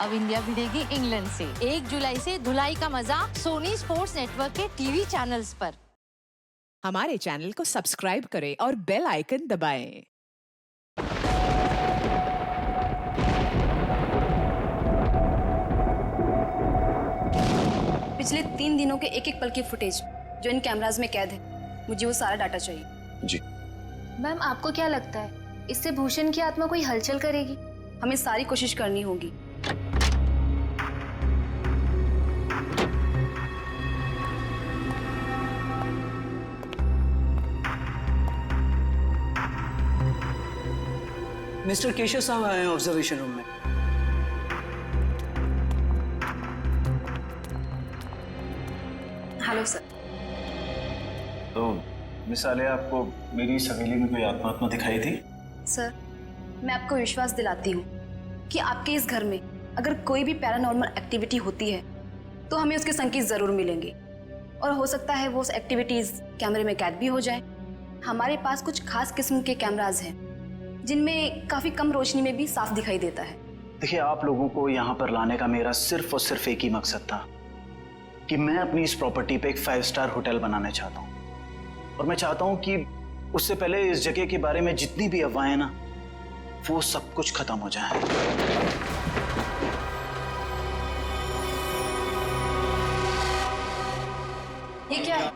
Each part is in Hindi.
अब इंडिया भिड़ेगी इंग्लैंड से। 1 जुलाई से धुलाई का मजा सोनी स्पोर्ट्स नेटवर्क के टीवी चैनल्स पर। हमारे चैनल को सब्सक्राइब करें और बेल आइकन दबाएं। पिछले 3 दिनों के एक एक पल की फुटेज जो इन कैमराज में कैद है, मुझे वो सारा डाटा चाहिए। जी मैम, आपको क्या लगता है इससे भूषण की आत्मा कोई हलचल करेगी? हमें सारी कोशिश करनी होगी। मिस्टर केशव साहब आए हैं ऑब्जर्वेशन रूम में। Hello sir. तो मिस आलिया, आपको मेरी इस हवेली में कोई आत्मा दिखाई थी? सर, मैं आपको विश्वास दिलाती हूँ कि आपके इस घर में अगर कोई भी पैरानॉर्मल एक्टिविटी होती है तो हमें उसके संकेत जरूर मिलेंगे, और हो सकता है वो एक्टिविटीज कैमरे में कैद भी हो जाए। हमारे पास कुछ खास किस्म के कैमराज हैं जिनमें काफी कम रोशनी में भी साफ दिखाई देता है। देखिए, आप लोगों को यहाँ पर लाने का मेरा सिर्फ और सिर्फ एक ही मकसद था कि मैं अपनी इस प्रॉपर्टी पे एक 5 स्टार होटल बनाना चाहता हूँ, और मैं चाहता हूँ कि उससे पहले इस जगह के बारे में जितनी भी अफवाहें ना, वो सब कुछ खत्म हो जाए। ये क्या है?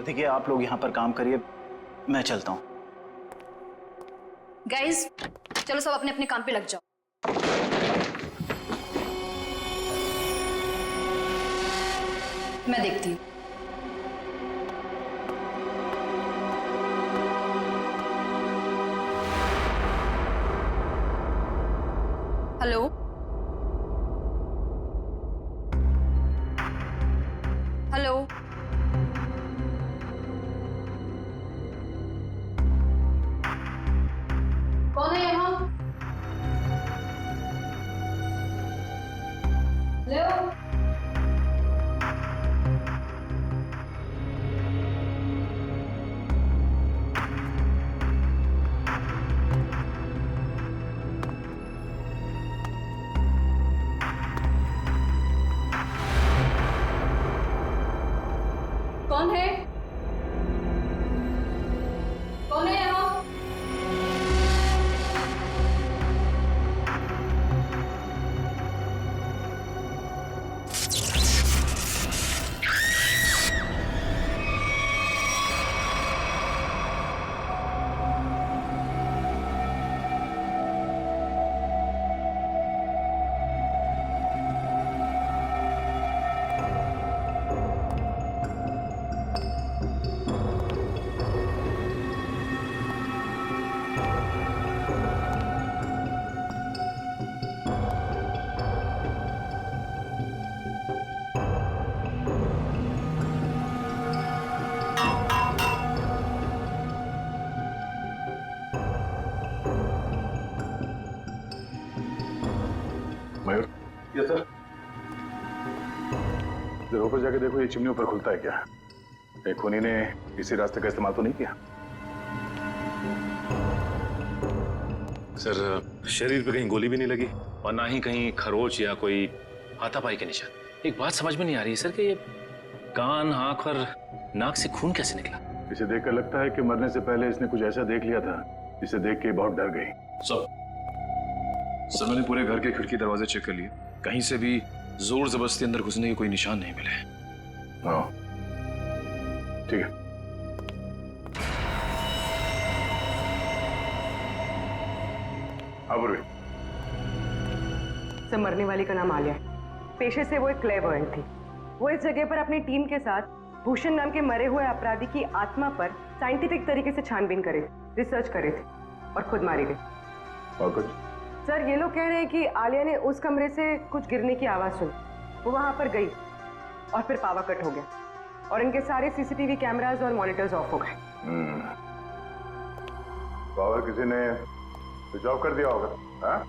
देखिए, आप लोग यहाँ पर काम करिए, मैं चलता हूँ। गाइस, चलो सब अपने अपने काम पे लग जाओ। मैं देखती हूँ। हेलो, हेलो, कौन है यहाँ? हेलो, कौन है? कौन है यहाँ? मयूर, यस सर। जरा ऊपर जाके देखो, ये चिमनी ऊपर खुलता है क्या? एक खूनी ने इसी रास्ते का इस्तेमाल तो नहीं किया? सर, शरीर पे कहीं गोली भी नहीं लगी और ना ही कहीं खरोच या कोई हाथापाई के निशान। एक बात समझ में नहीं आ रही है सर कि ये कान, आंख और नाक से खून कैसे निकला? इसे देखकर लगता है कि मरने से पहले इसने कुछ ऐसा देख लिया था जिसे देख के बहुत डर गई। सर, मैंने पूरे घर के खिड़की दरवाजे चेक कर लिए, कहीं से भी जोर जबरदस्ती अंदर घुसने के कोई निशान नहीं मिले। हाँ, ठीक है। सर, मरने वाली का नाम आलिया है। पेशे से वो एक क्लेवर्ड थी। वो इस जगह पर अपनी टीम के साथ भूषण नाम के मरे हुए अपराधी की आत्मा पर साइंटिफिक तरीके से छानबीन करे, रिसर्च करे थे और खुद मारी गई। और कुछ? सर, ये लोग कह रहे हैं कि आलिया ने उस कमरे से कुछ गिरने की आवाज सुनी, वो वहां पर गई और फिर पावर कट हो गया और इनके सारे सीसीटीवी कैमरास और मॉनिटर्स ऑफ हो गए। पावर किसी ने स्विच ऑफ कर दिया होगा। हाँ?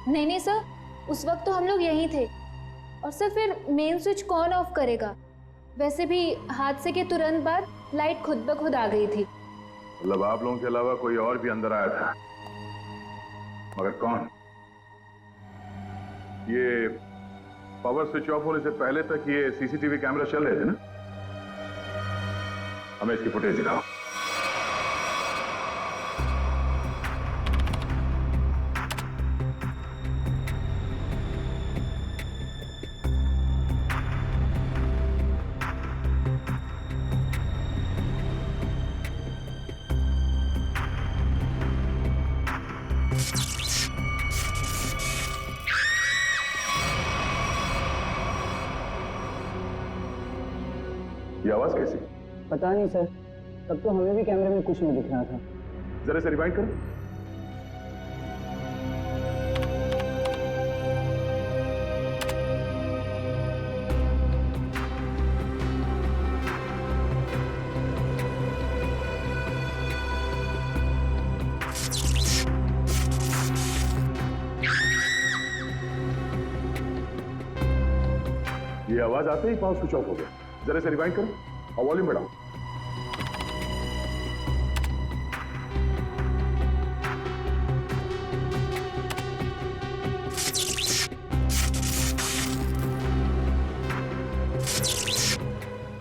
नहीं सर, उस वक्त तो हम लोग यहीं थे। और सर, फिर मेन स्विच कौन ऑफ करेगा? वैसे भी हादसे के तुरंत बाद लाइट खुद ब खुद आ गई थी। मतलब आप लोगों के अलावा कोई और भी अंदर आया था, मगर कौन? ये पावर स्विच ऑफ होने से पहले तक ये सीसीटीवी कैमरा चल रहे थे ना? हमें इसकी फुटेज दिखाओ। ये आवाज कैसी? पता नहीं सर, तब तो हमें भी कैमरे में कुछ नहीं दिख रहा था। जरा से रिवाइंड करो। ये आवाज आते ही पावर स्विच ऑफ हो गया। जरा से रिवाइंड करो और वॉल्यूम बढ़ाओ।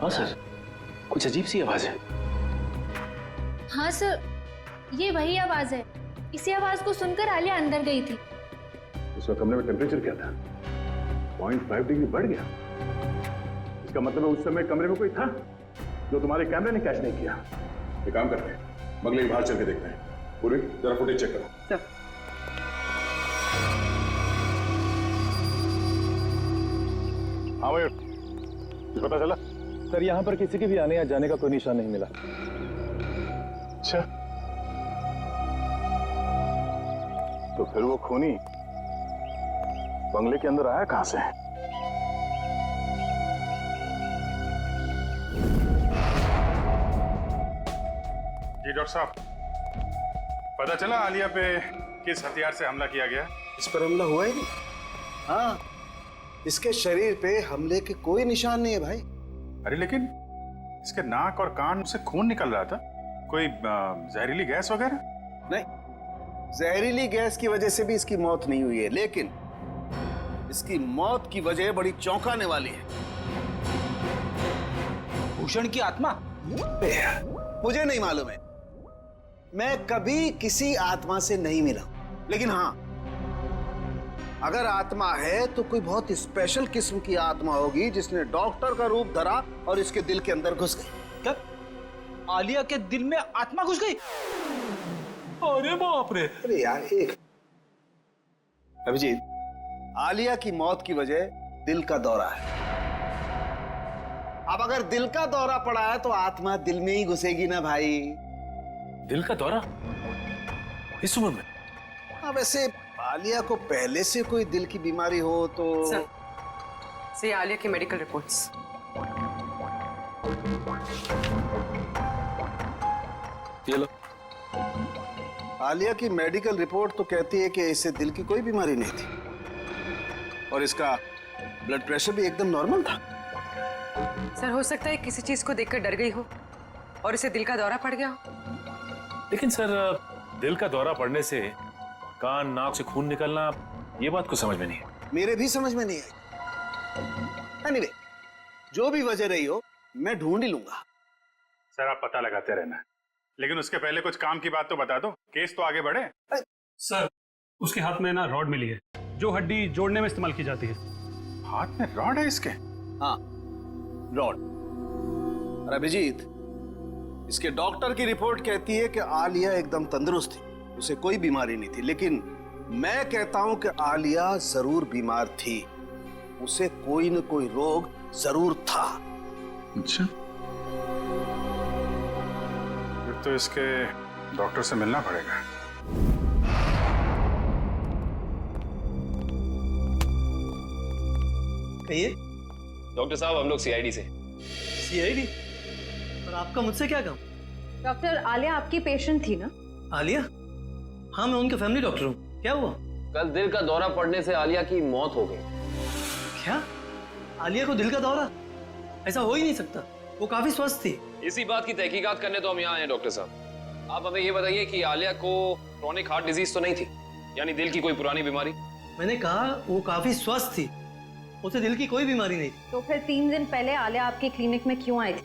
हाँ सर, कुछ अजीब सी आवाज है। हाँ सर, ये वही आवाज है। इसी आवाज को सुनकर आलिया अंदर गई थी। उस वक्त कमरे में टेम्परेचर क्या था? 0.5 डिग्री बढ़ गया। इसका मतलब है उस समय कमरे में कोई था जो तुम्हारे कैमरे ने कैच नहीं किया। एक काम करते हैं, बंगले के बाहर चल के देखते हैं। पूरी जरा फुटेज चेक करो। सर हाँ भाई, कुछ पता चला? सर, यहाँ पर किसी के भी आने या जाने का कोई निशान नहीं मिला। अच्छा, तो फिर वो खूनी बंगले के अंदर आया कहां से? जी डॉक्टर साहब, पता चला आलिया पे किस हथियार से हमला किया गया? इस पर हमला हुआ ही नहीं। हाँ, इसके शरीर पे हमले के कोई निशान नहीं है भाई। अरे लेकिन इसके नाक और कान से खून निकल रहा था। कोई जहरीली गैस वगैरह? नहीं, जहरीली गैस की वजह से भी इसकी मौत नहीं हुई है, लेकिन इसकी मौत की वजह बड़ी चौंकाने वाली है। भूषण की आत्मा? मुझे नहीं मालूम है, मैं कभी किसी आत्मा से नहीं मिला, लेकिन हाँ, अगर आत्मा है तो कोई बहुत स्पेशल किस्म की आत्मा होगी जिसने डॉक्टर का रूप धरा और इसके दिल के अंदर घुस गई। कब? आलिया के दिल में आत्मा घुस गई? अरे बाप रे! अरे यार, एक अभिजीत, आलिया की मौत की वजह दिल का दौरा है। अब अगर दिल का दौरा पड़ा है तो आत्मा दिल में ही घुसेगी ना भाई। दिल का दौरा इस उम्र में? हाँ, वैसे आलिया को पहले से कोई दिल की बीमारी हो तो सर, आलिया की मेडिकल रिपोर्ट्स। ये लो। आलिया की मेडिकल रिपोर्ट तो कहती है कि इसे दिल की कोई बीमारी नहीं थी और इसका ब्लड प्रेशर भी एकदम नॉर्मल था। सर, हो सकता है किसी चीज को देखकर डर गई हो और इसे दिल का दौरा पड़ गया हो। लेकिन सर, दिल का दौरा पड़ने से कान नाक से खून निकलना, ये बात को समझ में नहीं है। मेरे भी समझ में नहीं आई। एनीवे, जो भी वजह रही हो, मैं ढूंढ ही लूंगा। सर, आप पता लगाते रहना, लेकिन उसके पहले कुछ काम की बात तो बता दो, केस तो आगे बढ़े। सर, उसके हाथ में ना रॉड मिली है जो हड्डी जोड़ने में इस्तेमाल की जाती है। हाथ में रॉड है इसके? हाँ, रॉड। और अभिजीत, इसके डॉक्टर की रिपोर्ट कहती है कि आलिया एकदम तंदुरुस्त थी, उसे कोई बीमारी नहीं थी, लेकिन मैं कहता हूं कि आलिया जरूर बीमार थी, उसे कोई न कोई रोग जरूर था। अच्छा, फिर तो इसके डॉक्टर से मिलना पड़ेगा। कहिए। डॉक्टर साहब, हम लोग सीआईडी से। सीआईडी? और आपका मुझसे क्या काम? डॉक्टर, आलिया आपकी पेशेंट थी ना? आलिया? हाँ, मैं उनका फैमिली डॉक्टर हूँ। क्या हुआ? कल दिल का दौरा पड़ने से आलिया की मौत हो गई। क्या? आलिया को दिल का दौरा? ऐसा हो ही नहीं सकता, वो काफी स्वस्थ थी। इसी बात की तहकीकात करने तो हम यहाँ आए डॉक्टर साहब। आप हमें ये बताइए कि आलिया को क्रोनिक हार्ट डिजीज तो नहीं थी, यानी दिल की कोई पुरानी बीमारी? मैंने कहा वो काफी स्वस्थ थी, उसे दिल की कोई बीमारी नहीं थी। तो फिर 3 दिन पहले आलिया आपकी क्लिनिक में क्यों आई थी?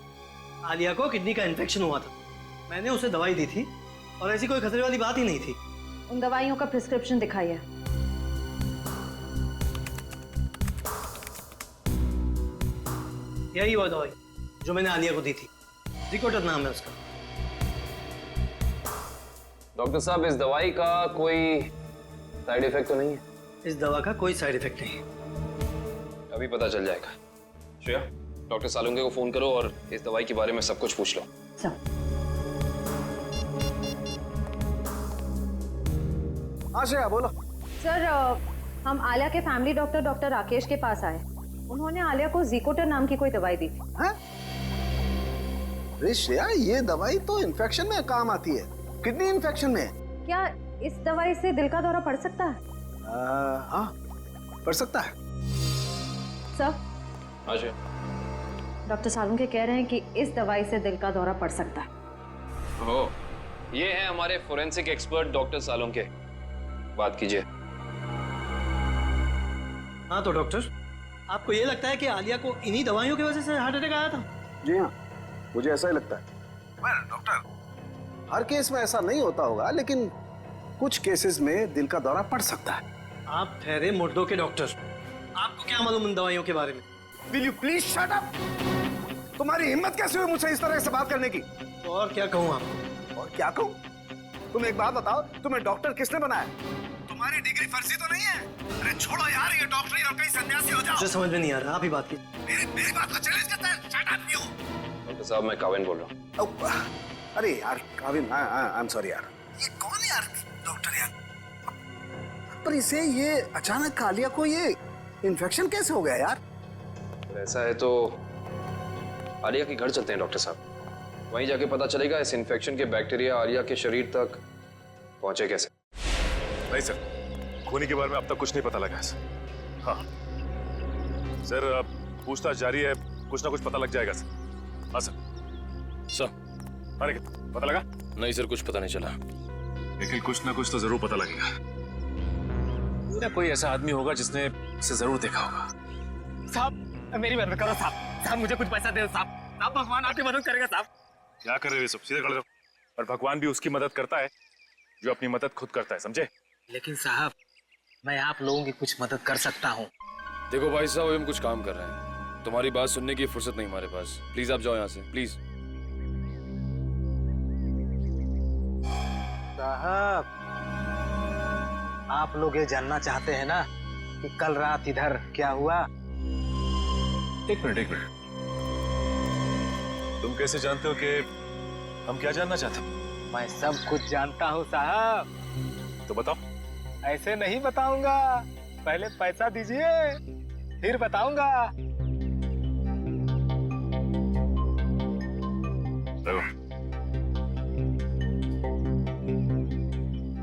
आलिया को किडनी का इन्फेक्शन हुआ था, मैंने उसे दवाई दी थी और ऐसी कोई खतरे वाली बात ही नहीं थी। उन दवाइयों का प्रिस्क्रिप्शन दिखाइए। यही वो दवाई जो मैंने आलिया को दी थी, जिकोटर नाम है उसका। डॉक्टर साहब, इस दवाई का कोई साइड इफेक्ट तो नहीं है? इस दवा का कोई साइड इफेक्ट नहीं। अभी पता चल जाएगा। श्रेया, डॉक्टर सालुंके को फोन करो और इस दवाई के बारे में सब कुछ पूछ लो। हाँ श्रेया बोलो। सर, हम आलिया के फैमिली डॉक्टर डॉक्टर राकेश के पास आए। उन्होंने आलिया को जिकोटर नाम की कोई दवाई दी थी। हाँ? अरे श्रेया, ये दवाई तो इन्फेक्शन में काम आती है, किडनी इन्फेक्शन में। क्या इस दवाई से दिल का दौरा पड़ सकता है? हाँ, पड़ सकता है। सर, हाँ श्रेया। डॉक्टर सालुंके कह रहे हैं कि इस दवाई से दिल का दौरा पड़ सकता है। हो, ये है हमारे फोरेंसिक एक्सपर्ट डॉक्टर सालुंके, बात कीजिए। हाँ तो डॉक्टर, आपको ये लगता है कि आलिया को इन्हीं दवाइयों की वजह से हार्ट अटैक आया था? जी हाँ, मुझे ऐसा ही लगता है। डॉक्टर, हर केस में ऐसा नहीं होता होगा, लेकिन कुछ केसेस में दिल का दौरा पड़ सकता है। आप ठहरे मुर्दों के डॉक्टर, आपको क्या मालूम उन दवाइयों के बारे में? Will you please shut up? तुम्हारी हिम्मत कैसे हुई मुझसे इस तरह से बात करने की? और क्या कहूँ आपको? और क्या कहूँ? तुम एक बात बताओ, तुम्हें डॉक्टर किसने बनाया? तुम्हारी डिग्री फर्जी तो नहीं है? अरे छोड़ो यार ये डॉक्टरी और कहीं सन्यासी हो जाओ। मुझे समझ में नहीं आ रहा, आप ही बात कीजिए। मेरी बात को चैलेंज करता है। Shut up you! डॉक्टर साहब, मैं काविन बोल रहा हूँ। अरे यार काविन, आई एम सॉरी यार। ये कौन यार डॉक्टर यार? पर इसे ये अचानक आलिया को ये इन्फेक्शन कैसे हो गया यार? ऐसा है तो आलिया के घर चलते हैं डॉक्टर साहब, वहीं जाके पता चलेगा इस इन्फेक्शन के बैक्टीरिया आलिया के शरीर तक पहुंचे कैसे। नहीं सर, खूनी के बारे में अब तक कुछ नहीं पता लगा है सर। हाँ सर, पूछताछ जारी है, कुछ ना कुछ पता लग जाएगा सर। हाँ सर। अरे पता लगा? नहीं सर, कुछ पता नहीं चला, लेकिन कुछ ना कुछ तो जरूर पता लगेगा। कोई ऐसा आदमी होगा जिसने इसे जरूर देखा होगा। साहब, मेरी मदद करो साहब। साहब मुझे कुछ पैसा दे साहब। साहब भगवान आपकी मदद करेगा साहब। क्या कर रहे हो सब? सीधे खड़े रहो। और भगवान भी उसकी मदद करता है जो अपनी मदद खुद करता है, समझे? लेकिन साहब, मैं आप लोगों की कुछ मदद कर सकता हूँ। देखो भाई साहब, हम कुछ काम कर रहे हैं, तुम्हारी बात सुनने की फुर्सत नहीं हमारे पास। प्लीज आप जाओ यहाँ से, प्लीज। साहब, आप लोग ये जानना चाहते हैं ना कि कल रात इधर क्या हुआ? एक मिनट। तुम कैसे जानते हो कि हम क्या जानना चाहते हैं? मैं सब कुछ जानता हूँ साहब। तो बताओ। ऐसे नहीं बताऊंगा, पहले पैसा दीजिए फिर बताऊंगा।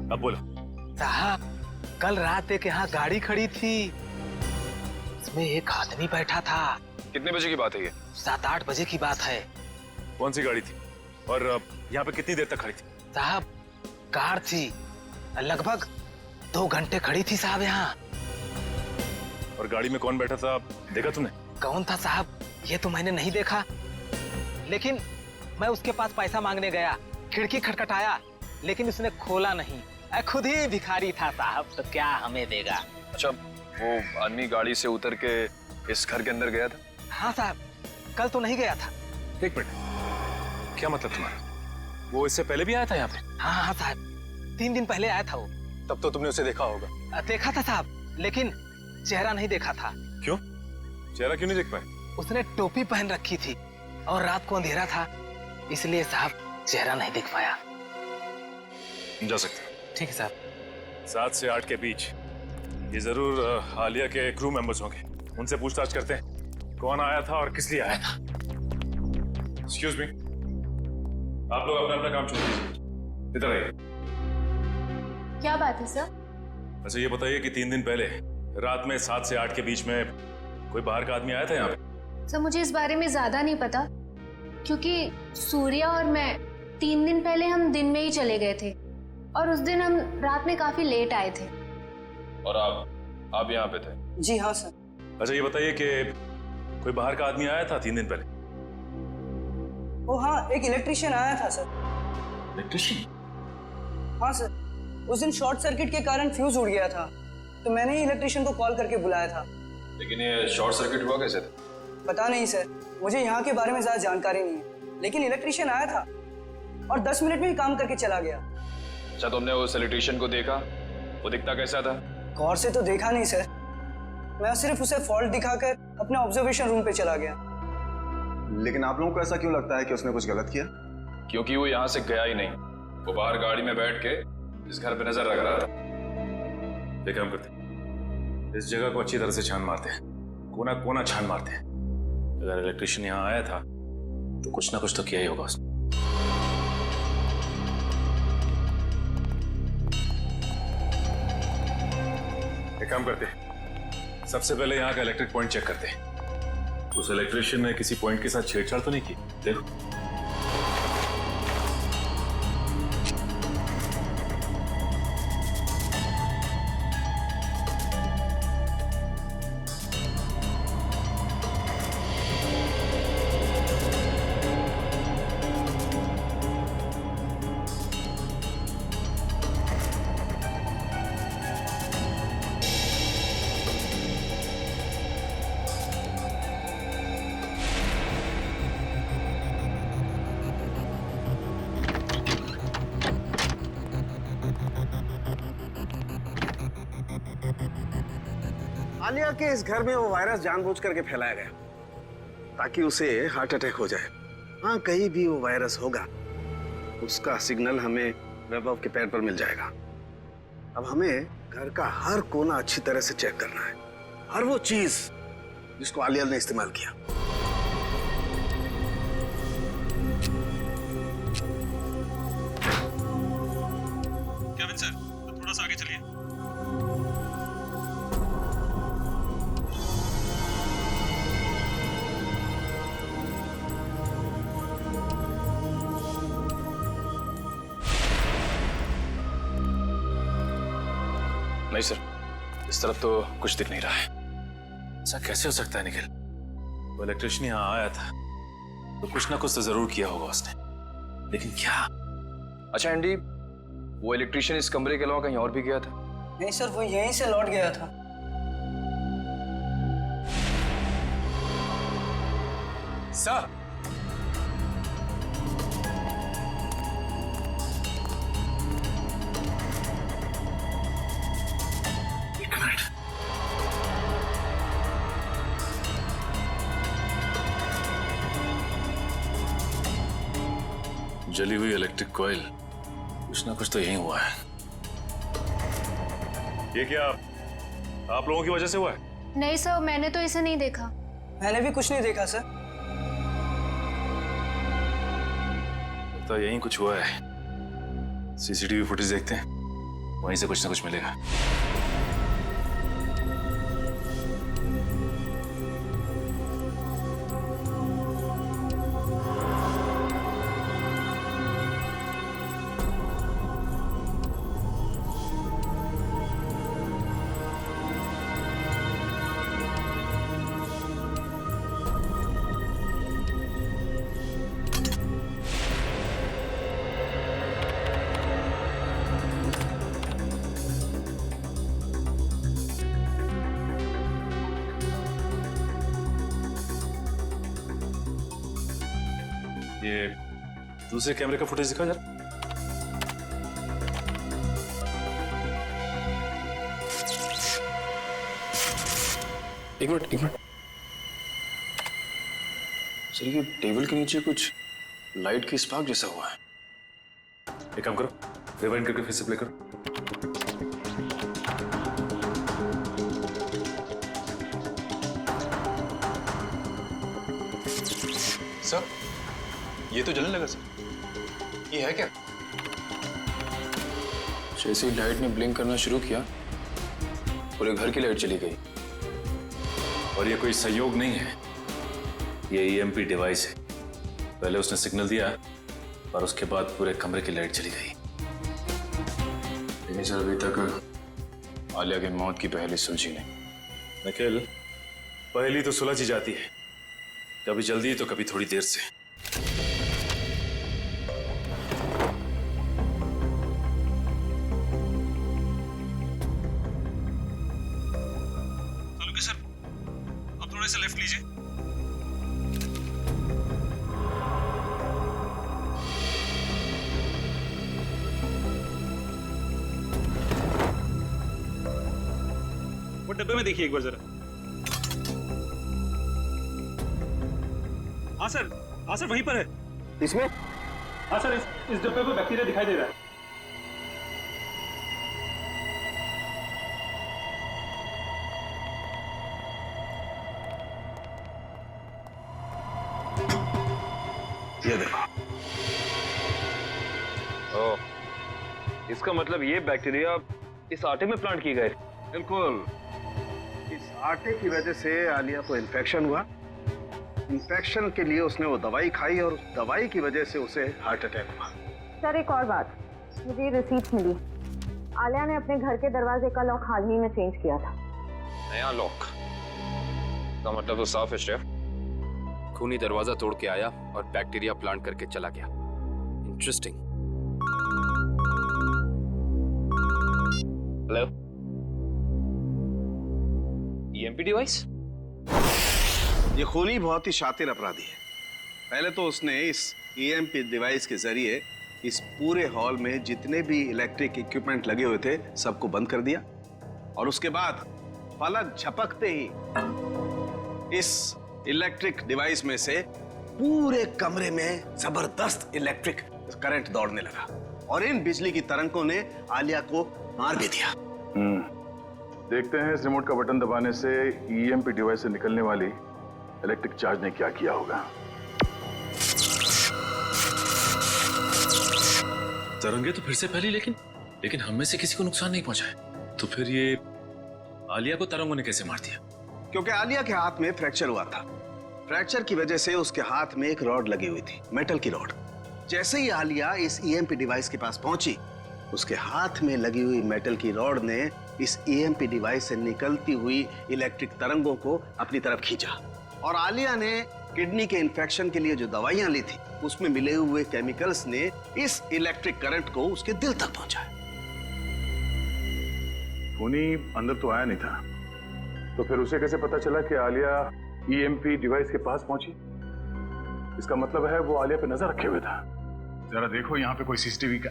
अब बोलो। साहब, कल रात एक यहाँ गाड़ी खड़ी थी, उसमें एक आदमी बैठा था। कितने बजे की बात है ये? 7-8 बजे की बात है। कौन सी गाड़ी थी और यहाँ पे कितनी देर तक खड़ी थी? साहब, कार थी, लगभग 2 घंटे खड़ी थी साहब यहाँ। और गाड़ी में कौन बैठा था, देखा तुमने? कौन था साहब, ये तो मैंने नहीं देखा, लेकिन मैं उसके पास पैसा मांगने गया, खिड़की खटखटाया, लेकिन उसने खोला नहीं। खुद ही भिखारी था साहब, तो क्या हमें देगा। अच्छा, वो आदमी गाड़ी से उतर के इस घर के अंदर गया था? हाँ साहब, कल तो नहीं गया था। एक मिनट, क्या मतलब तुम्हारा? वो इससे पहले भी आया था यहाँ पे? हाँ साहब, 3 दिन पहले आया था वो। तब तो तुमने उसे देखा होगा? देखा था साहब, लेकिन चेहरा नहीं देखा था। क्यों? चेहरा क्यों नहीं देख पाए? उसने टोपी पहन रखी थी और रात को अंधेरा था, इसलिए साहब चेहरा नहीं देख पाया। जा सकते। ठीक है साहब। 7 से 8 के बीच ये जरूर आलिया के क्रू मेंबर्स होंगे, उनसे पूछताछ करते हैं कौन आया था और किस लिए आया था। एक्सक्यूज मी, आप लोग अपना अपना काम छोड़ दीजिए, इधर आइए। क्या बात है सर? अच्छा ये बताइए कि 3 दिन पहले रात में 7 से 8 के बीच में कोई बाहर का आदमी आया था यहाँ पे? सर, मुझे इस बारे में ज्यादा नहीं पता, क्योंकि सूर्या और मैं 3 दिन पहले हम दिन में ही चले गए थे और उस दिन हम रात में काफी लेट आए थे। और आप यहाँ पे थे? जी हाँ सर, अच्छा ये बताइए कि कोई बाहर का आदमी आया था 3 दिन पहले? ओ हाँ, एक इलेक्ट्रिशियन आया था सर। इलेक्ट्रिशियन? हाँ सर, उस दिन शॉर्ट सर्किट के कारण फ्यूज उड़ गया था, तो मैंने ही इलेक्ट्रिशियन को कॉल करके बुलाया था। लेकिन ये शॉर्ट सर्किट हुआ कैसे था? पता नहीं सर, मुझे यहाँ के बारे में ज्यादा जानकारी नहीं है, लेकिन इलेक्ट्रिशियन आया था और 10 मिनट में ही काम करके चला गया। अच्छा, तुमने उस इलेक्ट्रिशियन को देखा? वो दिखता कैसा था? गौर से तो देखा नहीं सर, मैं सिर्फ उसे फॉल्ट दिखाकर अपने ऑब्जर्वेशन रूम पे चला गया। लेकिन आप लोगों को ऐसा क्यों लगता है कि उसने कुछ गलत किया? क्योंकि वो यहाँ से गया ही नहीं, वो बाहर गाड़ी में बैठ के इस घर पे नजर रख रहा था। एक काम करते हैं, इस जगह को अच्छी तरह से छान मारते हैं, कोना कोना छान मारते हैं। अगर इलेक्ट्रिशियन यहाँ आया था तो कुछ ना कुछ तो किया ही होगा उसने। एक काम करते हैं, सबसे पहले यहाँ का इलेक्ट्रिक पॉइंट चेक करते हैं। उस इलेक्ट्रिशियन ने किसी पॉइंट के साथ छेड़छाड़ तो नहीं की? देखो। आलिया के इस घर में वो वायरस जानबूझ करके फैलाया गया ताकि उसे हार्ट अटैक हो जाए। हाँ, कहीं भी वो वायरस होगा उसका सिग्नल हमें वैभव के पैर पर मिल जाएगा। अब हमें घर का हर कोना अच्छी तरह से चेक करना है, हर वो चीज जिसको आलिया ने इस्तेमाल किया। केविन सर, थोड़ा सा आगे चलिए। नहीं सर, इस तरफ तो कुछ दिख नहीं रहा है। ऐसा कैसे हो सकता है निखिल? वो इलेक्ट्रिशियन यहाँ आया था तो कुछ ना कुछ तो जरूर किया होगा उसने, लेकिन क्या? अच्छा एंडी, वो इलेक्ट्रिशियन इस कमरे के अलावा कहीं और भी गया था? नहीं सर, वो यहीं से लौट गया था। सर, जली हुई इलेक्ट्रिक कॉइल, कुछ ना कुछ तो यही हुआ है। ये क्या आप लोगों की वजह से हुआ है? नहीं सर, मैंने तो इसे नहीं देखा। मैंने भी कुछ नहीं देखा सर। तो यही कुछ हुआ है। सीसीटीवी फुटेज देखते हैं, वहीं से कुछ ना कुछ मिलेगा। ये दूसरे कैमरे का फुटेज दिखा जरा। एक मिनट। सर, ये टेबल के नीचे कुछ लाइट की स्पार्क जैसा हुआ है। एक काम करो, रिवाइंड करके फिर से प्ले करो। सर, ये तो जलने लगा सर। ये है क्या? जैसे ही लाइट ने ब्लिंक करना शुरू किया, पूरे घर की लाइट चली गई। और ये कोई संयोग नहीं है, ये ईएमपी डिवाइस है। पहले उसने सिग्नल दिया और उसके बाद पूरे कमरे की लाइट चली गई। लेकिन सर, अभी तक आलिया की मौत की पहली सुलझी नहीं। निखिल, पहली तो सुलझ ही जाती है, कभी जल्दी तो कभी थोड़ी देर से। सर अब थोड़े से लेफ्ट लीजिए। वो डब्बे में देखिए एक बार जरा। हाँ सर वहीं पर है। इसमें? हाँ सर, इस डब्बे पर बैक्टीरिया दिखाई दे रहा है। ये देखो। ओह, इसका मतलब ये बैक्टीरिया इस आटे में प्लांट की गए। बिल्कुल, इस आटे की वजह से आलिया को इन्फेक्शन हुआ। इन्फेक्शन के लिए उसने वो दवाई खाई और उस दवाई की वजह से उसे हार्ट अटैक हुआ। सर एक और बात, मुझे रिसीट मिली। आलिया ने अपने घर के दरवाजे का लॉक हाल ही में चेंज किया था। नया लॉक का मतलब तो साफ है शेफ। खूनी दरवाजा तोड़ के आया और बैक्टीरिया प्लांट करके चला गया। इंटरेस्टिंग। Hello, EMP device? ये खूनी बहुत ही शातिर अपराधी है। पहले तो उसने इस ईएमपी डिवाइस के जरिए इस पूरे हॉल में जितने भी इलेक्ट्रिक इक्विपमेंट लगे हुए थे सबको बंद कर दिया, और उसके बाद पलक झपकते ही इस इलेक्ट्रिक डिवाइस में से पूरे कमरे में जबरदस्त इलेक्ट्रिक करंट दौड़ने लगा और इन बिजली की तरंगों ने आलिया को मार भी दिया। देखते हैं इस रिमोट का बटन दबाने से ईएमपी डिवाइस से निकलने वाली इलेक्ट्रिक चार्ज ने क्या किया होगा। तरंगे तो फिर से फैली, लेकिन हम में से किसी को नुकसान नहीं पहुंचा है। तो फिर ये आलिया को तरंगों ने कैसे मार दिया? क्योंकि आलिया के हाथ में फ्रैक्चर हुआ था। फ्रैक्चर की वजह से उसके हाथ में एक रॉड लगी हुई थी, मेटल की रॉड। जैसे ही आलिया इस ईएमपी डिवाइस के पास पहुंची, उसके हाथ में लगी हुई मेटल की रॉड ने इस ईएमपी डिवाइस से निकलती हुई इलेक्ट्रिक तरंगों को अपनी तरफ खींचा, और आलिया ने किडनी के इन्फेक्शन के लिए जो दवाइयां ली थी उसमें मिले हुए केमिकल्स ने इस इलेक्ट्रिक करंट को उसके दिल तक पहुंचाया। खूनी अंदर तो आया नहीं था, तो फिर उसे कैसे पता चला कि आलिया ईएमपी डिवाइस के पास पहुंची? इसका मतलब है वो आलिया पे नजर रखे हुए था। जरा देखो यहाँ पे कोई सीसीटीवी का।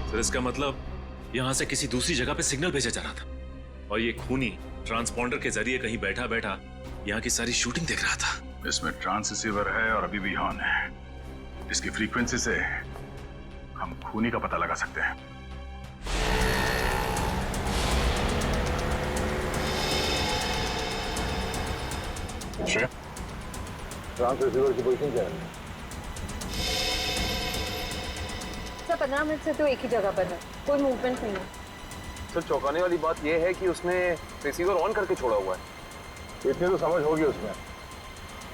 सर इसका मतलब यहां से किसी दूसरी जगह पे सिग्नल भेजा जा रहा था, और ये खूनी ट्रांसपॉन्डर के जरिए कहीं बैठा बैठा यहाँ की सारी शूटिंग देख रहा था। इसमें ट्रांस रिसीवर है और अभी भी ऑन है। इसकी फ्रीक्वेंसी से हम खूनी का पता लगा सकते हैं। ट्रांस रिसीवर की पोजीशन क्या है? सर 15 मिनट से तो एक ही जगह पर है, कोई मूवमेंट नहीं है। सर चौंकाने वाली बात यह है कि उसने रिसीवर ऑन करके छोड़ा हुआ है। इतनी तो समझ होगी उसमें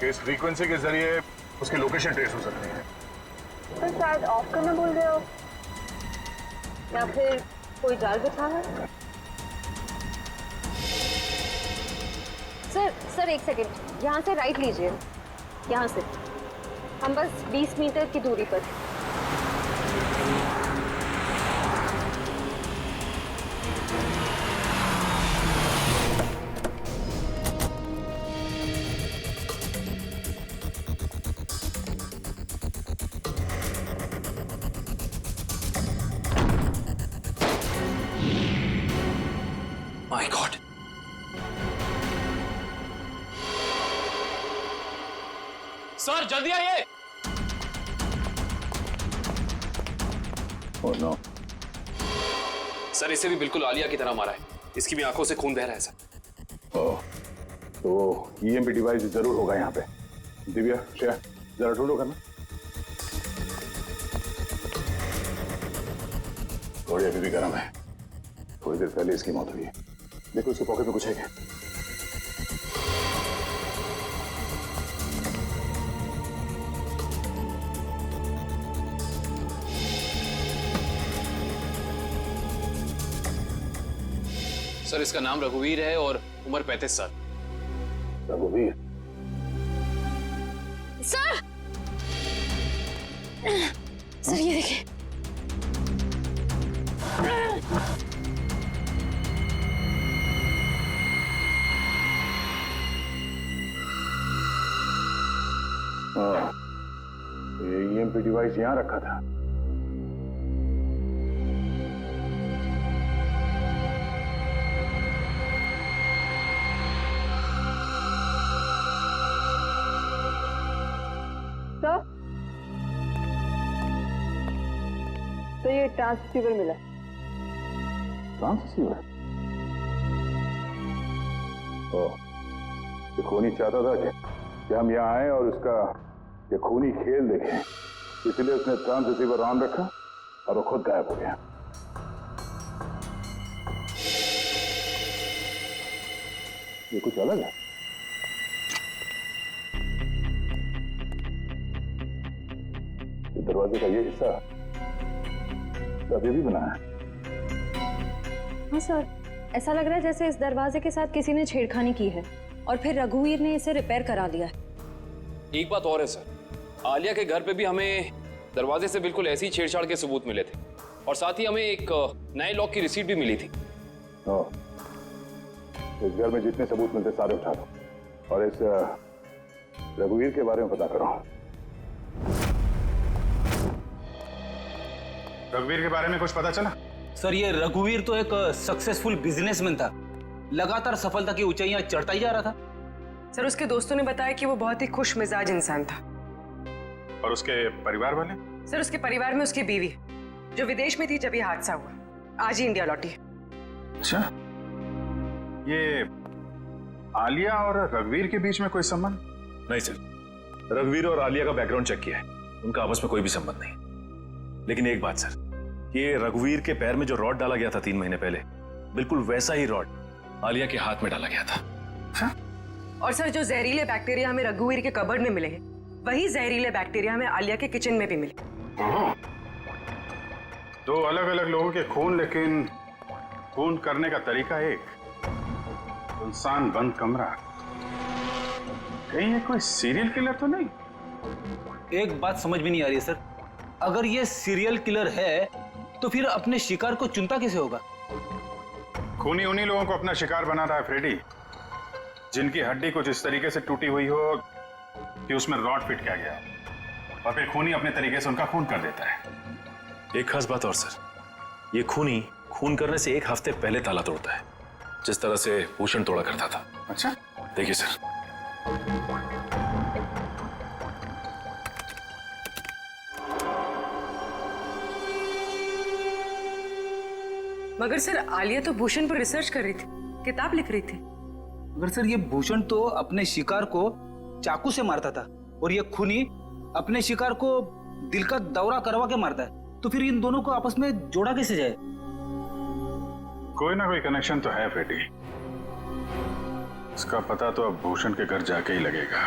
कि इस फ्रीक्वेंसी के जरिए उसकी लोकेशन ट्रेस हो सकती है। सर शायद ऑफ करना भूल गए हो, या फिर कोई जाल बिछा है। सर एक सेकंड, यहाँ से राइट लीजिए। यहाँ से हम बस 20 मीटर की दूरी पर। माय गॉड, सर जल्दी आइए। Oh no. सर इसे भी बिल्कुल आलिया की तरह मारा है, इसकी भी आंखों से खून बह रहा है सर। ओह, तो ईएमपी डिवाइस जरूर होगा यहाँ पे। दिव्या, श्रेया, जरा ढूंढो करना। थोड़ी अभी भी गर्म है, थोड़ी देर पहले इसकी मौत हुई है। देखो उसके पॉकेट में कुछ है क्या? सर इसका नाम रघुवीर है और उम्र 35 साल। रघुवीर? सर सर ये देखिए। हाँ, ये ईएमपी डिवाइस यहां रखा था। तो ये ट्रांससीवर मिला। ट्रांससीवर? ओह, ये खूनी चाहता था कि हम यहाँ आए और उसका ये खूनी खेल देखें, इसलिए उसने ट्रांससीवर ऑन रखा और वो खुद गायब हो गया। ये कुछ अलग है। ये दरवाजे का ये हिस्सा अभी भी बना है। हाँ सर, ऐसा लग रहा है जैसे इस दरवाजे के साथ किसी ने छेड़खानी की है और फिर रघुवीर ने इसे रिपेयर करा दिया है। एक बात और है सर, आलिया के घर पे भी हमें दरवाजे से बिल्कुल ऐसी छेड़छाड़ के सबूत मिले थे और साथ ही हमें एक नए लॉक की रिसीट भी मिली थी। इस घर में जितने सबूत मिलते सारे उठा दो और इस रघुवीर के बारे में पता करो। रघुवीर के बारे में कुछ पता चला? सर ये रघुवीर तो एक सक्सेसफुल बिजनेसमैन था, लगातार सफलता की ऊंचाइयां चढ़ता ही जा रहा था। सर उसके दोस्तों ने बताया कि वो बहुत ही खुश मिजाज इंसान था। और उसके परिवार वाले? सर उसके परिवार में उसकी बीवी जो विदेश में थी जब ये हादसा हुआ, आज ही इंडिया लौटी है। अच्छा, ये आलिया और रघुवीर के बीच में कोई संबंध? नहीं सर, रघुवीर और आलिया का बैकग्राउंड चेक किया है, उनका आपस में कोई भी संबंध नहीं। लेकिन एक बात सर, ये रघुवीर के पैर में जो रॉड डाला गया था 3 महीने पहले, बिल्कुल वैसा ही रॉड आलिया के हाथ में डाला गया था। हाँ? और सर जो जहरीले बैक्टीरिया हमें रघुवीर के कबर्ड में मिले हैं, वही जहरीले बैक्टीरिया हमें आलिया के किचन में भी मिले। दो अलग अलग लोगों के खून, लेकिन खून करने का तरीका एक। इंसान बंद कमरा। कहीं ये कोई सीरियल किलर तो नहीं? एक बात समझ में नहीं आ रही है सर, अगर ये सीरियल किलर है तो फिर अपने शिकार को चुनता कैसे होगा? खूनी उन्हीं लोगों को अपना शिकार बना रहा है फ्रेडी, जिनकी हड्डी कुछ इस तरीके से टूटी हुई हो कि उसमें रॉड फिट किया गया, और फिर खूनी अपने तरीके से उनका खून कर देता है। एक खास बात और सर, ये खूनी खून करने से 1 हफ्ते पहले ताला तोड़ता है, जिस तरह से भूषण तोड़ा करता था। अच्छा, देखिए सर। मगर सर आलिया तो भूषण पर रिसर्च कर रही थी, किताब लिख रही थी। मगर सर ये भूषण तो अपने शिकार को चाकू से मारता था और ये खूनी अपने शिकार को दिल का दौरा करवा के मारता है, तो फिर इन दोनों को आपस में जोड़ा कैसे जाए? कोई ना कोई कनेक्शन तो है फ्रेडी, इसका पता तो अब भूषण के घर जाके ही लगेगा।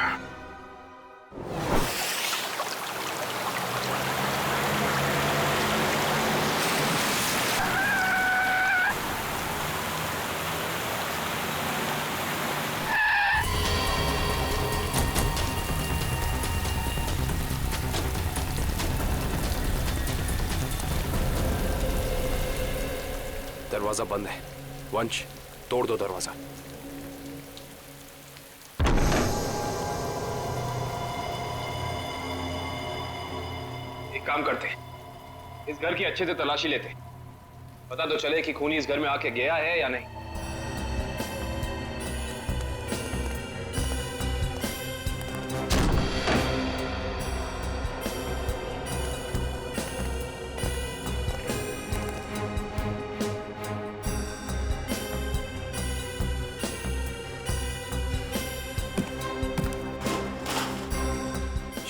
दरवाजा बंद है। वंश, तोड़ दो दरवाजा। एक काम करते हैं, इस घर की अच्छे से तलाशी लेते हैं, पता तो चले कि खूनी इस घर में आके गया है या नहीं।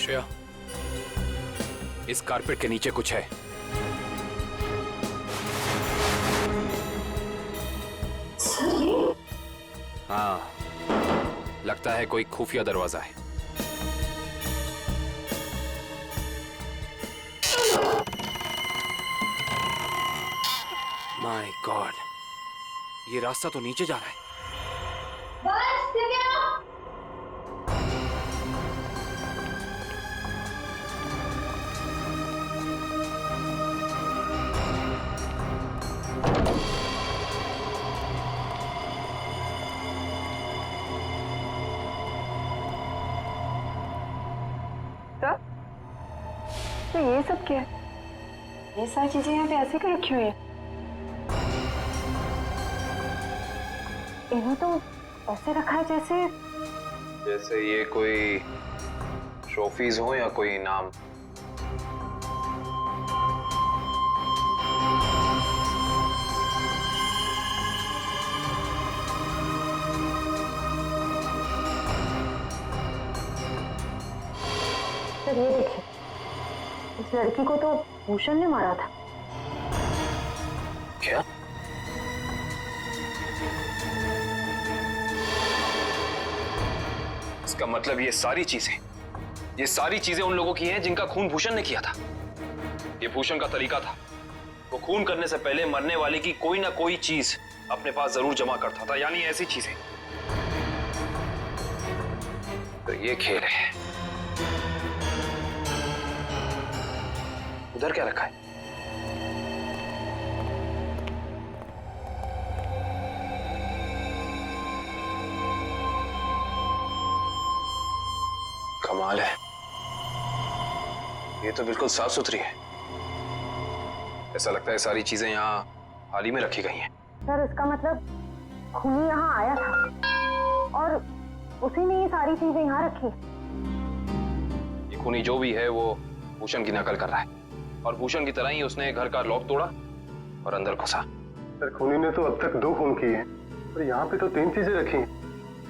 श्रेया, इस कारपेट के नीचे कुछ है। हाँ, लगता है कोई खुफिया दरवाजा है। माय गॉड, ये रास्ता तो नीचे जा रहा है। तो ये सब क्या है? ये सारी चीजें यहाँ पे ऐसे क्यों रखी हुई है? इन्हें तो ऐसे रखा है जैसे ये कोई ट्रॉफीज हो या कोई इनाम। सर ये देखिए, इस लड़की को तो भूषण ने मारा था। क्या? इसका मतलब ये सारी चीजें उन लोगों की हैं जिनका खून भूषण ने किया था। ये भूषण का तरीका था, वो खून करने से पहले मरने वाले की कोई ना कोई चीज अपने पास जरूर जमा करता था, यानी ऐसी चीजें। तो ये खेल है। उधर क्या रखा है? कमाल है, ये तो बिल्कुल साफ सुथरी है। ऐसा लगता है सारी चीजें यहाँ हाल ही में रखी गई हैं। सर इसका मतलब खूनी यहाँ आया था और उसी ने ये सारी चीजें यहाँ रखी। ये खूनी जो भी है वो भूषण की नकल कर रहा है, और भूषण की तरह ही उसने घर का लॉक तोड़ा और अंदर घुसा। सर खूनी ने तो अब तक 2 खून किए हैं और यहाँ पे तो 3 चीजें रखी हैं।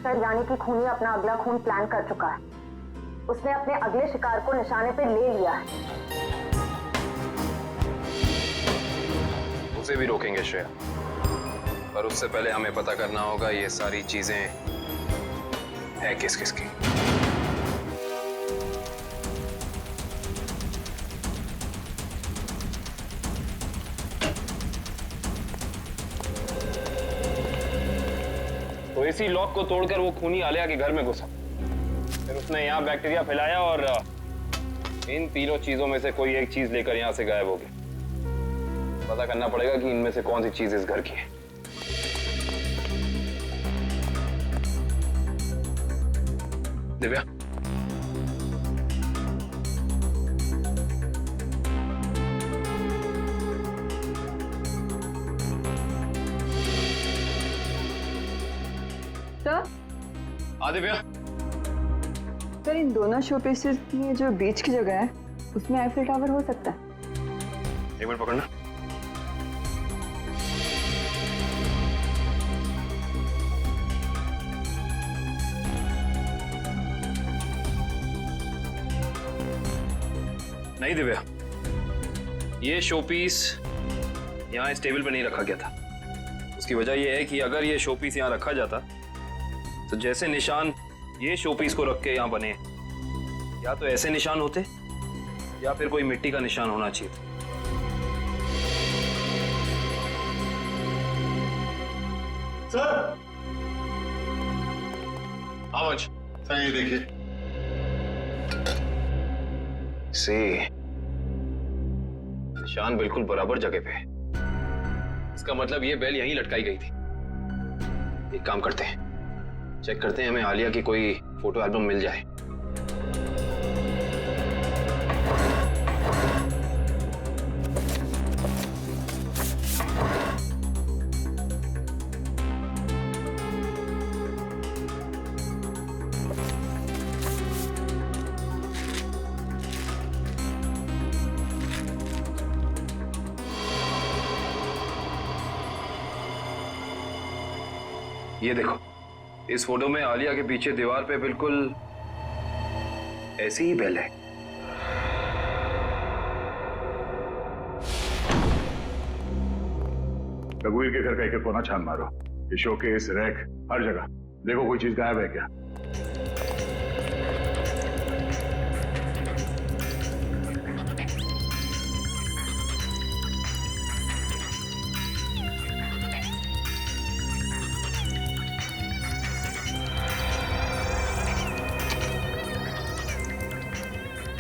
सर यानी कि खूनी अपना अगला खून प्लान कर चुका है। उसने अपने अगले शिकार को निशाने पे ले लिया है। उसे भी रोकेंगे श्रेया, पर उससे पहले हमें पता करना होगा ये सारी चीजें है किस किस की। तो इसी लॉक को तोड़कर वो खूनी आलिया के घर में घुसा, फिर उसने यहाँ बैक्टीरिया फैलाया और इन तीनों चीजों में से कोई एक चीज लेकर यहाँ से गायब हो गया। पता करना पड़ेगा कि इनमें से कौन सी चीज इस घर की है। दिव्या, दिव्या, सर इन दोनों शो पीसेस में जो बीच की जगह है उसमें आईफिल टावर हो सकता है। एक मिनट पकड़ना। नहीं दिव्या, ये शो पीस यहाँ इस टेबल पे नहीं रखा गया था। उसकी वजह यह है कि अगर ये शो पीस यहाँ रखा जाता तो जैसे निशान ये शो पीस को रख के यहाँ बने, या तो ऐसे निशान होते या फिर कोई मिट्टी का निशान होना चाहिए। सर, आवाज सर ये देखिए। निशान बिल्कुल बराबर जगह पे है। इसका मतलब ये बेल यहीं लटकाई गई थी। एक काम करते हैं, चेक करते हैं हमें आलिया की कोई फोटो एल्बम मिल जाए। ये देखो, इस फोटो में आलिया के पीछे दीवार पे बिल्कुल ऐसी ही बेल है। रघुवीर के घर का एक कोना छान मारो, ये शोकेस, रैक, हर जगह देखो कोई चीज गायब है क्या।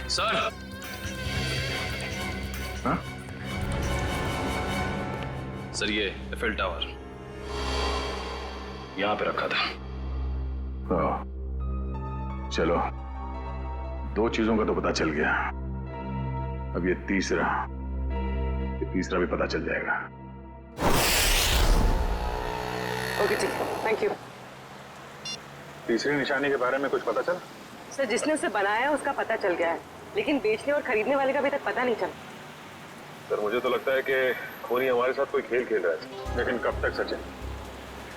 सर। हाँ? सर ये एफएल टावर यहां पे रखा था। चलो, दो चीजों का तो पता चल गया, अब ये तीसरा भी पता चल जाएगा। ओके ठीक, थैंक यू। तीसरी निशानी के बारे में कुछ पता चला? सर जिसने उसे बनाया है उसका पता चल गया है, लेकिन बेचने और खरीदने वाले का अभी तक पता नहीं चला। सर मुझे तो लगता है कि खूनी हमारे साथ कोई खेल खेल रहा है, लेकिन कब तक सचिन?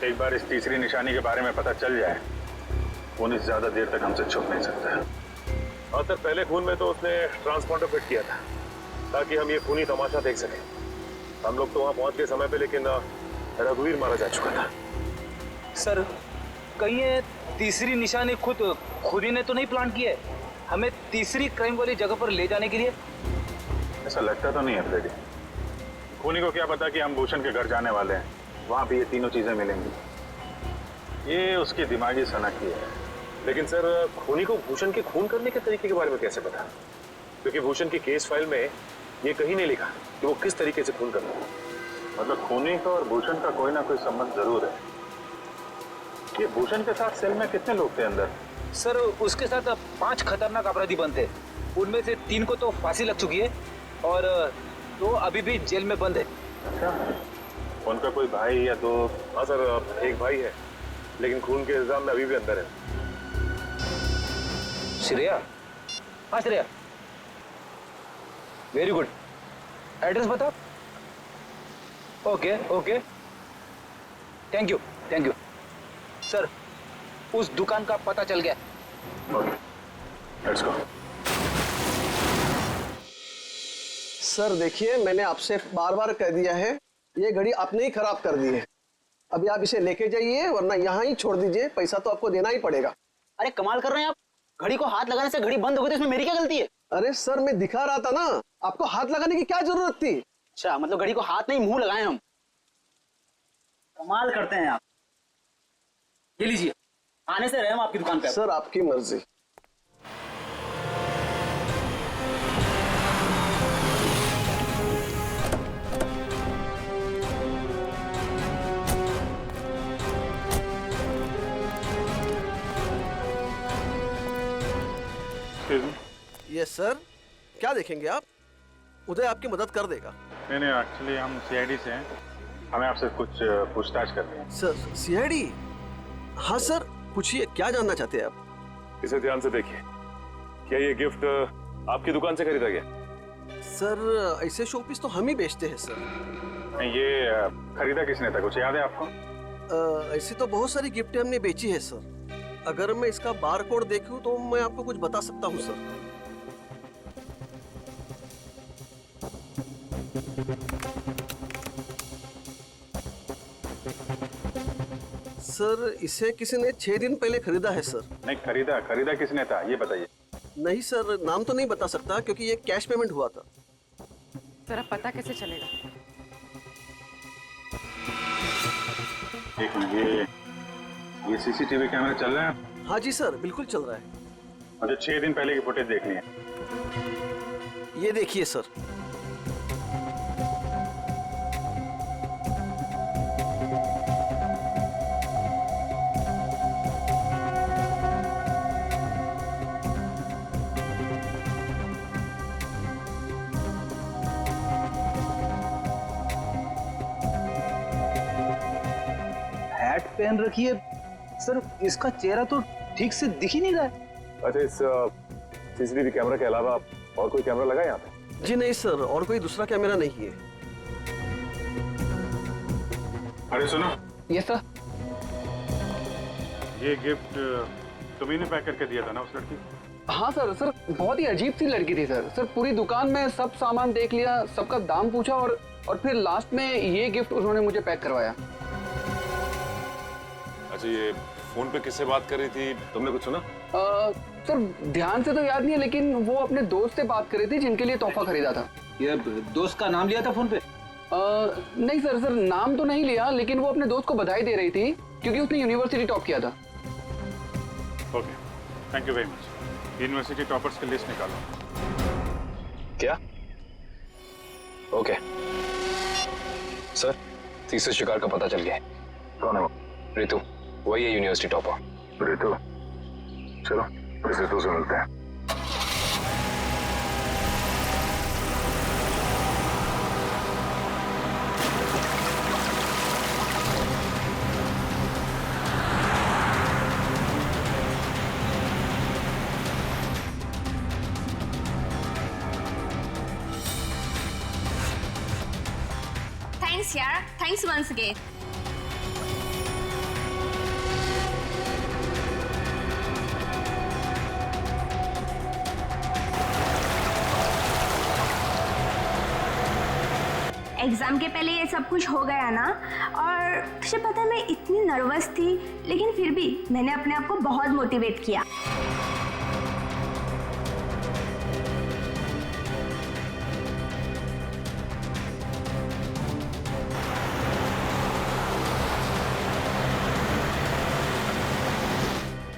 एक बार इस तीसरी निशानी के बारे में पता चल जाए, खूनी ज्यादा देर तक हमसे छुप नहीं सकता है। और सर पहले खून में तो उसने ट्रांसपोर्टर फिट किया था ताकि हम ये खूनी तमाशा देख सकें। हम लोग तो वहां पहुंच गए समय पे, लेकिन रघुवीर मारा जा चुका था। सर कहीं ये तीसरी निशानी खुद ही ने तो नहीं प्लान किया है हमें तीसरी क्राइम वाली जगह पर ले जाने के लिए? ऐसा लगता तो नहीं है फ्रेडी। खूनी को क्या पता कि हम भूषण के घर जाने वाले हैं, वहां भी ये तीनों चीजें मिलेंगी। ये उसकी दिमागी सनक ही है। लेकिन सर खूनी को भूषण के खून करने के तरीके के बारे में कैसे पता? क्योंकि भूषण की केस फाइल में ये कहीं नहीं लिखा कि वो किस तरीके से खून करता है। मतलब खूनी का और भूषण का कोई ना कोई संबंध जरूर है। ये भूषण के साथ सेल में कितने लोग थे अंदर? सर उसके साथ 5 खतरनाक अपराधी बंद थे, उनमें से 3 को तो फांसी लग चुकी है और 2 अभी भी जेल में बंद है। अच्छा, उनका कोई भाई या दो? हाँ सर, एक भाई है लेकिन खून के इल्जाम में अभी भी अंदर है। श्रेया? हाँ श्रेया, वेरी गुड। एड्रेस बताओ। Okay okay, thank you thank you. Sir उस दुकान का पता चल गया। Let's go. सर देखिए, मैंने आपसे बार बार कह दिया है, ये घड़ी आपने ही खराब कर दी है। अभी आप इसे लेके जाइए, वरना यहाँ ही छोड़ दीजिए, पैसा तो आपको देना ही पड़ेगा। अरे कमाल कर रहे हैं आप, घड़ी को हाथ लगाने से घड़ी बंद हो गई तो इसमें मेरी क्या गलती है? अरे सर मैं दिखा रहा था ना, आपको हाथ लगाने की क्या जरूरत थी? अच्छा, मतलब घड़ी को हाथ नहीं मुंह लगाए हम। कमाल करते हैं आप। ये लीजिए, आने से रहे हम आपकी दुकान पे। सर आपकी मर्जी। यस सर, क्या देखेंगे आप? उदय आपकी मदद कर देगा। नहीं नहीं, एक्चुअली हम सीआईडी से हैं, हमें आपसे कुछ पूछताछ करनी है। Sir CID? हाँ सर, पूछिए, क्या जानना चाहते हैं आप? इसे ध्यान से देखिए, क्या ये गिफ्ट आपकी दुकान से खरीदा गया? सर ऐसे शोपीस तो हम ही बेचते हैं सर। नहीं, ये खरीदा किसने था, कुछ याद है आपको? ऐसी तो बहुत सारी गिफ्टें हमने बेची है सर। अगर मैं इसका बार कोड देखूं तो मैं आपको कुछ बता सकता हूं सर। सर इसे किसी ने 6 दिन पहले खरीदा है सर। नहीं, खरीदा किसने था ये बताइए। नहीं सर, नाम तो नहीं बता सकता क्योंकि ये कैश पेमेंट हुआ था। सर अब पता कैसे चलेगा? एक मिनट, ये सीसीटीवी कैमरा चल रहा है? हाँ जी सर, बिल्कुल चल रहा है। मुझे 6 दिन पहले की फुटेज देखनी है। ये देखिए सर। हैट पहन रखी है सर, इसका चेहरा तो ठीक से दिख ही नहीं रहा है। अच्छा, इस सीसीटीवी कैमरा के अलावा और कोई कैमरा लगा है यहाँ पे? जी नहीं सर, और कोई दूसरा कैमरा नहीं है। अरे सुनो। Yes sir. ये गिफ्ट तुम्ही ने पैक करके दिया था ना उस लड़की? हाँ सर, बहुत ही अजीब सी लड़की थी सर। पूरी दुकान में सब सामान देख लिया, सबका दाम पूछा और फिर लास्ट में ये गिफ्ट उन्होंने मुझे पैक करवाया। अच्छा, ये फोन पे किससे बात कर रही थी, तुमने कुछ सुना? सर ध्यान से तो याद नहीं है, लेकिन वो अपने दोस्त से बात कर रही थी जिनके लिए तोहफा खरीदा था। ये दोस्त का नाम लिया था फोन पे? नहीं सर, नाम तो नहीं लिया, लेकिन वो अपने दोस्त को बधाई दे रही थी क्योंकि उसने यूनिवर्सिटी टॉप किया था। Okay, thank you very much. University toppers की लिस्ट निकालो। क्या? ओके सर, तीसरे शिकार का पता चल गया है। कौन है वो? रितु, वही है यूनिवर्सिटी टॉपर। रितु? चलो इस रितु से मिलते हैं। Thanks यार, thanks once again. एग्जाम के पहले ये सब कुछ हो गया ना, और तुझे पता है मैं इतनी नर्वस थी, लेकिन फिर भी मैंने अपने आप को बहुत मोटिवेट किया।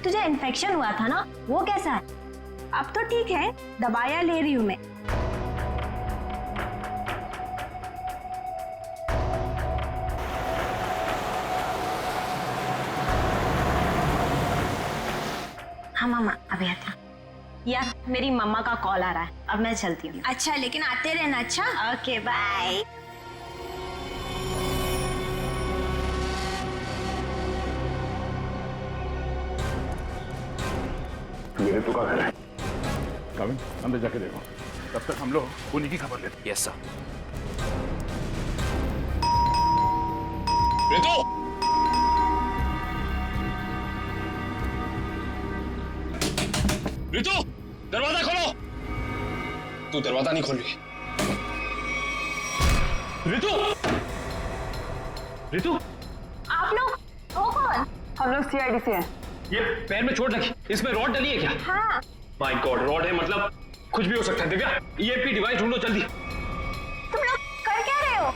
तुझे इन्फेक्शन हुआ था ना, वो कैसा है? अब तो ठीक है, दवाइयाँ ले रही हूँ मैं। हाँ मामा, अभी आता। यार मेरी मम्मा का कॉल आ रहा है, अब मैं चलती हूँ। अच्छा, लेकिन आते रहना। अच्छा, ओके बाय। ये रितु का घर है। काविन, अंदर जाके देखो, तब तक हम लोग उन्हीं की खबर लेते हैं। Yes sir. रितु! रितु, दरवाजा खोलो। तू दरवाजा नहीं खोल रही। रितु! रितु! आप लोग हो कौन? हम लोग सीआईडी से हैं। ये पैर में चोट लगी, इसमें रॉड डली है क्या? हाँ। माय गॉड, रॉड है मतलब कुछ भी हो सकता है। दिव्या, ईएमपी डिवाइस ढूंढो जल्दी। तुम लोग कर क्या रहे हो?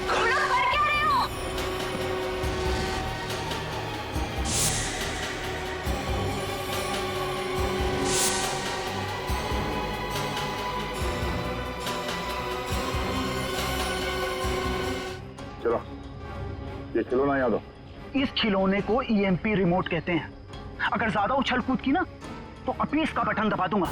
तुम लोग कर क्या रहे हो? चलो, ये खिलौना याद हो। इस खिलौने को ईएमपी रिमोट कहते हैं। अगर ज्यादा उछल कूद की ना तो अभी इसका बटन दबा दूंगा,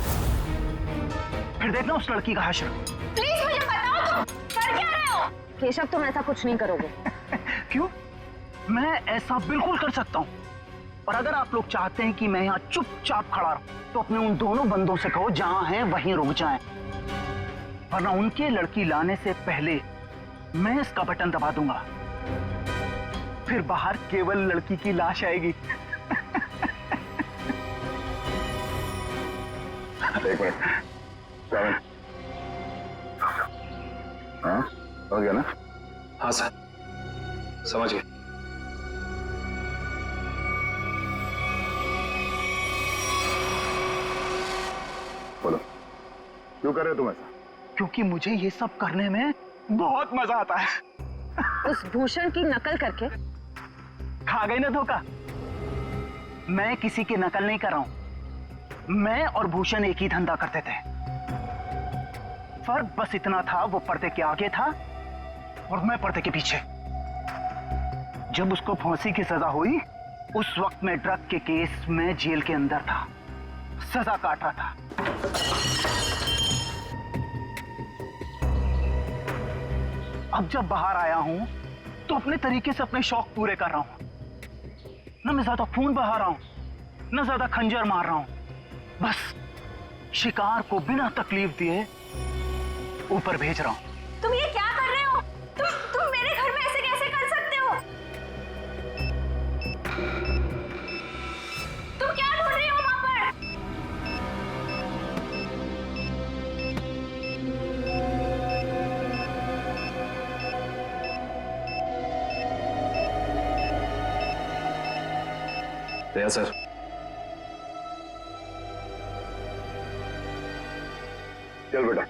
फिर देखना उस लड़की का हश्र। प्लीज मुझे बताओ, तुम कर क्या रहे हो? केशव, तुम ऐसा कुछ नहीं करोगे। क्यों? मैं ऐसा बिल्कुल कर सकता हूँ। और अगर आप लोग चाहते हैं कि मैं यहाँ चुपचाप खड़ा रहूं, तो अपने उन दोनों बंदों से कहो जहां हैं वहीं रुक जाएं, वरना उनके लड़की लाने से पहले मैं इसका बटन दबा दूंगा, फिर बाहर केवल लड़की की लाश आएगी। एक मिनट, काविन। हाँ, समझ गया ना? हाँ सर, समझ गए। बोलो, क्यों कर रहे हो तुम ऐसा? क्योंकि मुझे ये सब करने में बहुत मजा आता है। उस भूषण की नकल करके खा गई ना धोखा। मैं किसी की नकल नहीं कर रहा हूं। मैं और भूषण एक ही धंधा करते थे। फर्क बस इतना था, वो पर्दे के आगे था और मैं पर्दे के पीछे। जब उसको फांसी की सजा हुई, उस वक्त मैं ड्रग के केस में जेल के अंदर था, सजा काट रहा था। अब जब बाहर आया हूं तो अपने तरीके से अपने शौक पूरे कर रहा हूं। ना मैं ज्यादा खून बहा रहा हूं, ना ज्यादा खंजर मार रहा हूं, बस शिकार को बिना तकलीफ दिए ऊपर भेज रहा हूं। तुम ये क्या कर रहे हो? तुम मेरे घर में ऐसे दया सर। चल बेटा,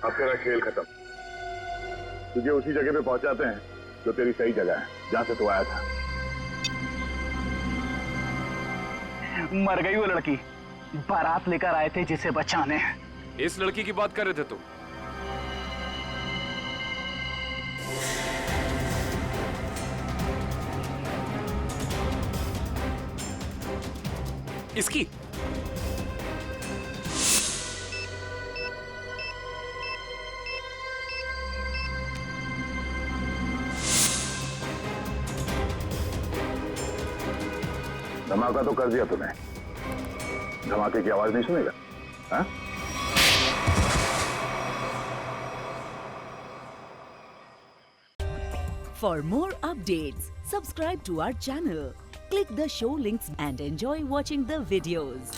अब तेरा खेल खत्म। तुझे उसी जगह पे पहुंचाते हैं जो तेरी सही जगह है, जहां से तू आया था। मर गई वो लड़की, बारात लेकर आए थे जिसे बचाने। इस लड़की की बात कर रहे थे तुम? इसकी धमाका तो कर दिया तूने, धमाके की आवाज नहीं सुनेगा? हाँ? For more updates, subscribe to our channel, click the show links and enjoy watching the videos.